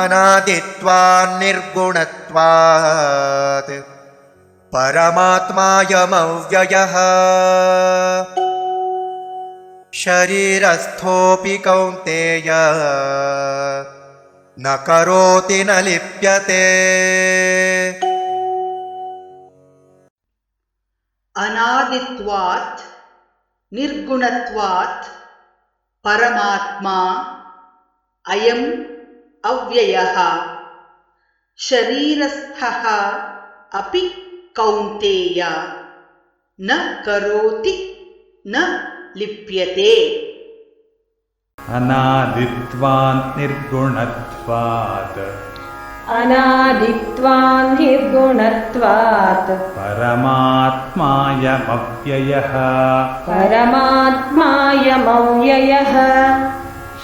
ಅನಾದಿತ್ವಾನ್ ನಿರ್ಗುಣತ್ವಾತ್ ಪರಮಾತ್ಮಾಯಮವ್ಯಯಃ ಶರೀರಸ್ಥೋಪಿ ಕೌಂತೆಯ ನ ಕರೋತಿ ನ ಲಿಪ್ಯತೆ. ಅನಾದಿತ್ವಾತ್ ನಿರ್ಗುಣತ್ವಾತ್ ಪರಮಾತ್ಮ ಅಯಂ ಅವ್ಯಯಃ ಶರೀರಸ್ಥಃ ಅಪಿ ಕೌಂತೆಯ ನ ಕರೋತಿ ನ ಲಿಪ್ಯತೆ. ಅನಾದಿತ್ವಾನ್ ನಿರ್ಗುಣತ್ವಾತ್ ಅನಾದಿತ್ವಾನ್ ನಿರ್ಗುಣತ್ವಾತ್ ಪರಮಾತ್ಮಾಯಮವ್ಯಯಃ ಪರಮಾತ್ಮಾಯಮವ್ಯಯಃ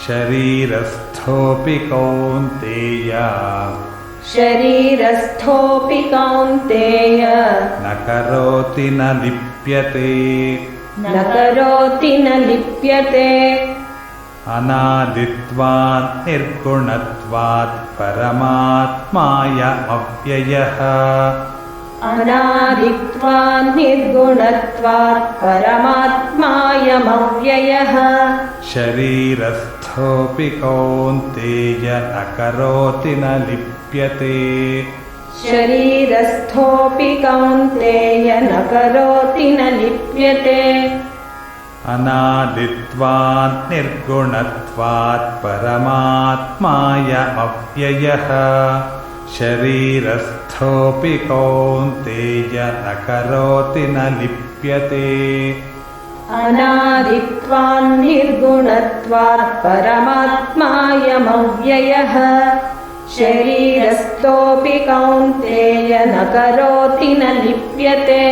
ಶರೀರಸ್ಥೋಪಿ ಕೌಂತೆಯ ಶರೀರಸ್ಥೋಪಿ ಕೌಂತೆಯ ನ ಕರೋತಿ ನ ಲಿಪ್ಯತೆ. ನ ಕರೋತಿ ನ ಲಿಪ್ಯತೆ. ಅನಾದಿತ್ವಾನ್ ನಿರ್ಗುಣತ್ವಾತ್ ಪರಮಾತ್ಮಾಯಮವ್ಯಯಃ ಅನಾದಿತ್ವಾನ್ ನಿರ್ಗುಣತ್ವಾತ್ ಪರಮಾತ್ಮಾಯಮವ್ಯಯಃ ಶರೀರಸ್ಥೋಪಿ ಕೌಂತೆಯ ನ ಕರೋತಿ ನ ಲಿಪ್ಯತೆ. ಶರೀರಸ್ಥೋಪಿ ಕೌಂತೆಯ ನ ಕರೋತಿ ನ ಲಿಪ್ಯತೆ. ಅನಾದಿತ್ವಾನ್ ನಿರ್ಗುಣತ್ವಾತ್ ಪರಮಾತ್ಮಾಯಮವ್ಯಯಃ ಶರೀರಸ್ಥೋಪಿ ಕೌಂತೆಯ ನ ಕರೋತಿ ನ ಲಿಪ್ಯತೆ. ಅನಾದಿತ್ವಾನ್ ನಿರ್ಗುಣತ್ವಾತ್ ಪರಮಾತ್ಮಾಯಮವ್ಯಯಃ ಶರೀರಸ್ಥೋಪಿ ಕೌಂತೆಯ ನ ಕರೋತಿ ನ ಲಿಪ್ಯತೆ.